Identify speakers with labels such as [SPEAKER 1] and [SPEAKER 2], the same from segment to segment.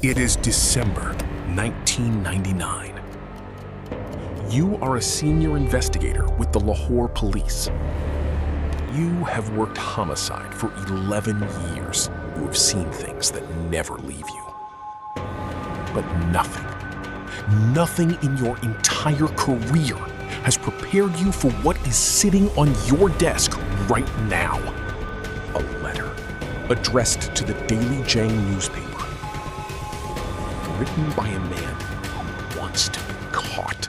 [SPEAKER 1] It is December 1999. You are a senior investigator with the Lahore Police. You have worked homicide for 11 years. You have seen things that never leave you. But nothing in your entire career has prepared you for what is sitting on your desk right now. A letter addressed to the Daily Jang newspaper, written by a man who wants to be caught.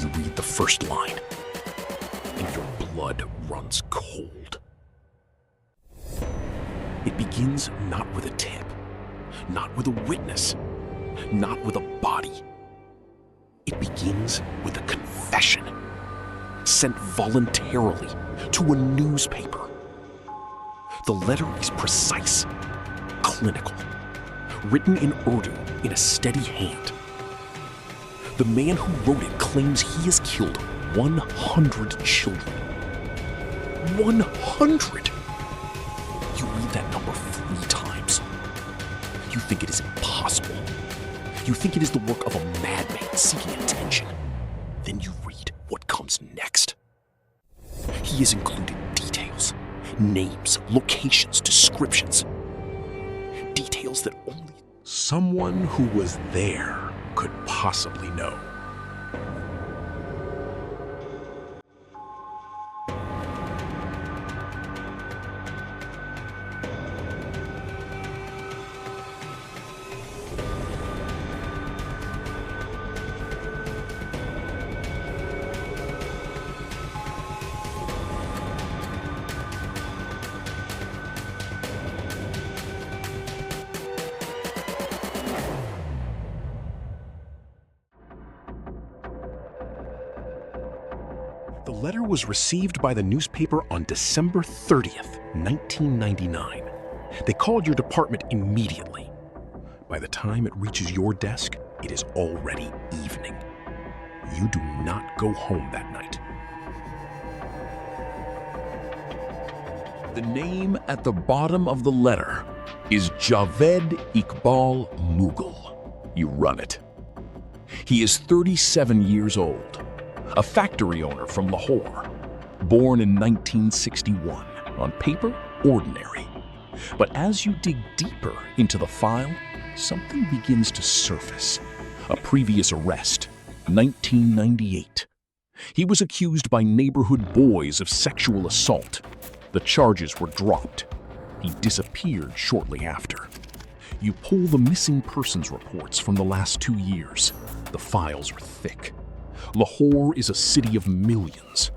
[SPEAKER 1] You read the first line, and your blood runs cold. It begins not with a tip, not with a witness, not with a body. It begins with a confession, sent voluntarily to a newspaper. The letter is precise, clinical, written in Urdu in a steady hand. The man who wrote it claims he has killed 100 children. 100! You read that number 3 times. You think it is impossible. You think it is the work of a madman seeking attention. Then you read what comes next. He has included details, names, locations, descriptions. Details that only someone who was there could possibly know. The letter was received by the newspaper on December 30th, 1999. They called your department immediately. By the time it reaches your desk, it is already evening. You do not go home that night. The name at the bottom of the letter is Javed Iqbal Mughal. You run it. He is 37 years old. A factory owner from Lahore, born in 1961. On paper, ordinary. But as you dig deeper into the file, something begins to surface. A previous arrest, 1998. He was accused by neighborhood boys of sexual assault. The charges were dropped. He disappeared shortly after. You pull the missing persons reports from the last 2 years. The files are thick. Lahore is a city of millions.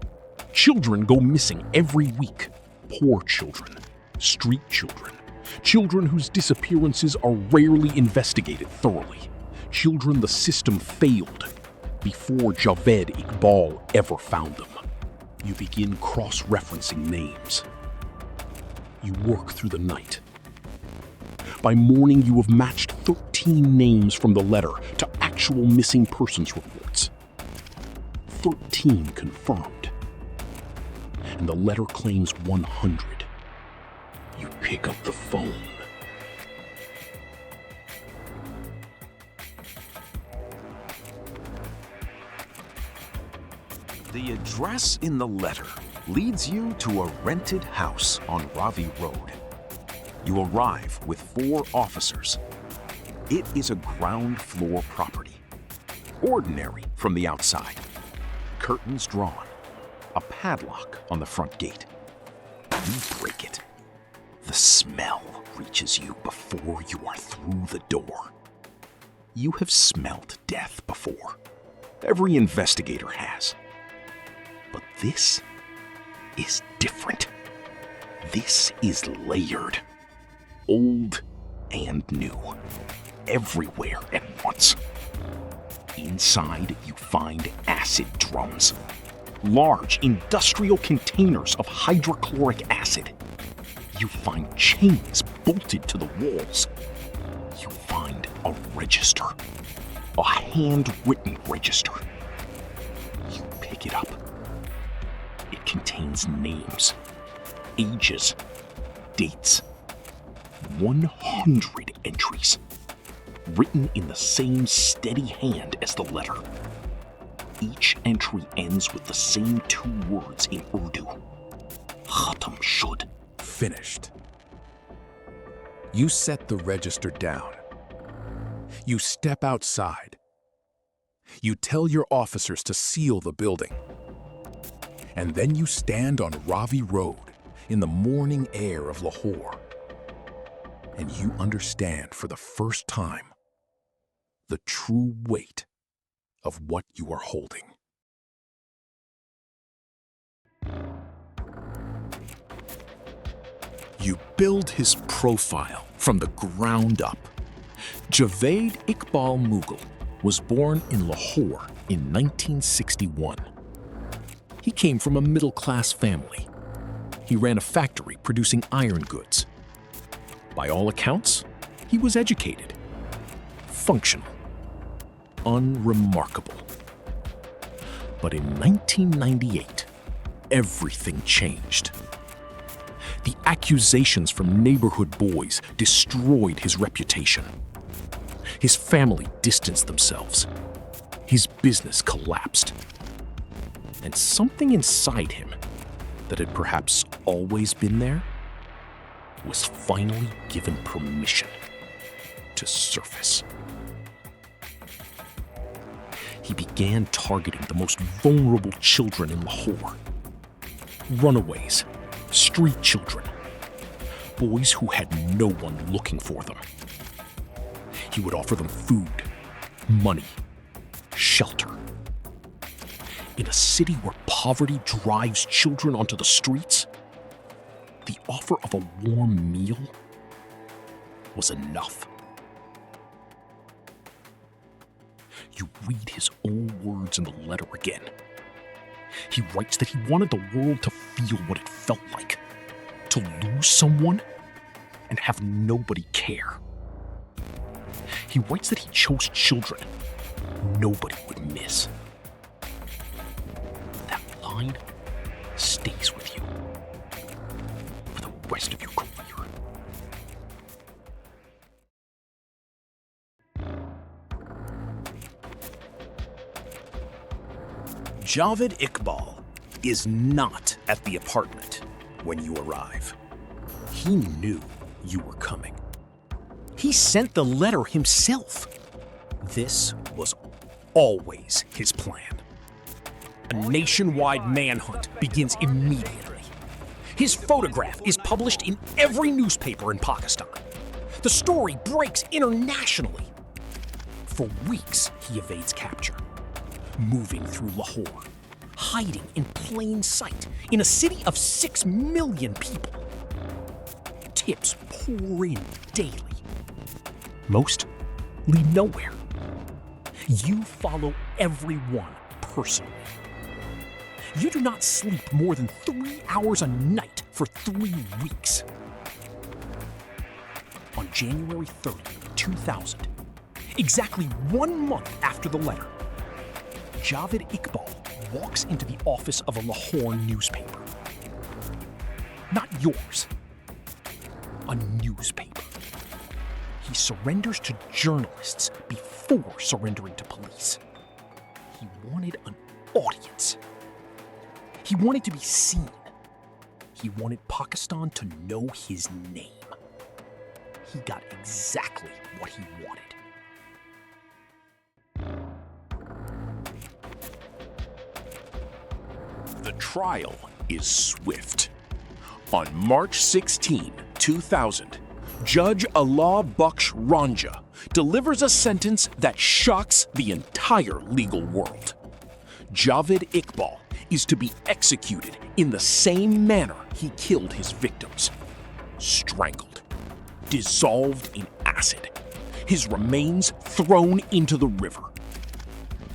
[SPEAKER 1] Children go missing every week. Poor children, street children, children whose disappearances are rarely investigated thoroughly. Children the system failed before Javed Iqbal ever found them. You begin cross-referencing names. You work through the night. By morning, you have matched 13 names from the letter to actual missing persons reports. 13 confirmed. And the letter claims 100. You pick up the phone.
[SPEAKER 2] The address in the letter leads you to a rented house on Ravi Road. You arrive with 4 officers. It is a ground floor property. Ordinary from the outside. Curtains drawn. A padlock on the front gate. You break it. The smell reaches you before you are through the door. You have smelled death before. Every investigator has. But this is different. This is layered. Old and new. Everywhere at once. Inside, you find acid drums. Large industrial containers of hydrochloric acid. You find chains bolted to the walls. You find a register. A handwritten register. You pick it up. It contains names, ages, dates. 100 entries. written in the same steady hand as the letter. Each entry ends with the same two words in Urdu. Khatam, shud.
[SPEAKER 1] Finished. You set the register down. You step outside. You tell your officers to seal the building. And then you stand on Ravi Road in the morning air of Lahore. And you understand for the first time the true weight of what you are holding. You build his profile from the ground up. Javed Iqbal Mughal was born in Lahore in 1961. He came from a middle-class family. He ran a factory producing iron goods. By all accounts, he was educated, functional, unremarkable. But in 1998, everything changed. The accusations from neighborhood boys destroyed his reputation. His family distanced themselves. His business collapsed. And something inside him that had perhaps always been there was finally given permission to surface. He began targeting the most vulnerable children in Lahore. Runaways, street children, boys who had no one looking for them. He would offer them food, money, shelter. In a city where poverty drives children onto the streets, the offer of a warm meal was enough. You read his own words in the letter again. He writes that he wanted the world to feel what it felt like, to lose someone and have nobody care. He writes that he chose children nobody would miss. That line stays with you for the rest of your career.
[SPEAKER 2] Javed Iqbal is not at the apartment when you arrive. He knew you were coming. He sent the letter himself. This was always his plan. A nationwide manhunt begins immediately. His photograph is published in every newspaper in Pakistan. The story breaks internationally. For weeks, he evades capture, moving through Lahore, hiding in plain sight in a city of 6 million people. Tips pour in daily. Most lead nowhere. You follow everyone personally. You do not sleep more than 3 hours a night for 3 weeks. On January 30, 2000, exactly 1 month after the letter, Javed Iqbal walks into the office of a Lahore newspaper. Not yours. A newspaper. He surrenders to journalists before surrendering to police. He wanted an audience. He wanted to be seen. He wanted Pakistan to know his name. He got exactly what he wanted.
[SPEAKER 1] The trial is swift. On March 16, 2000, Judge Allah Baksh Ranja delivers a sentence that shocks the entire legal world. Javed Iqbal is to be executed in the same manner he killed his victims. Strangled, dissolved in acid, his remains thrown into the river.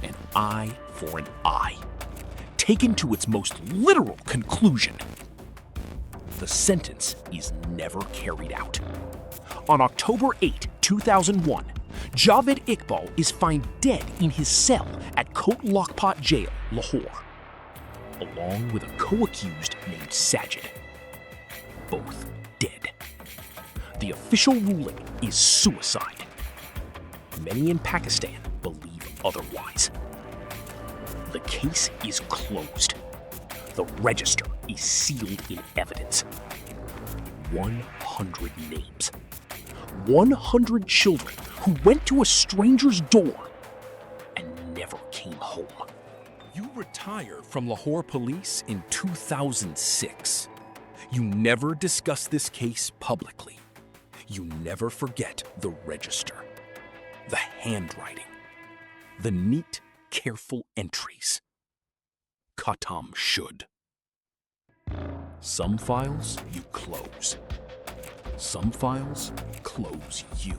[SPEAKER 1] An eye for an eye. Taken to its most literal conclusion. The sentence is never carried out. On October 8, 2001, Javed Iqbal is found dead in his cell at Kot Lakhpat Jail, Lahore, along with a co-accused named Sajid. Both dead. The official ruling is suicide.
[SPEAKER 3] many in Pakistan believe otherwise. The case is closed. The register is sealed in evidence. 100 names. 100 children who went to a stranger's door and never came home.
[SPEAKER 1] You retired from Lahore Police in 2006. You never discuss this case publicly. You never forget the register, the handwriting, the neat, careful entries. Khatam shud. Some files you close. Some files close you.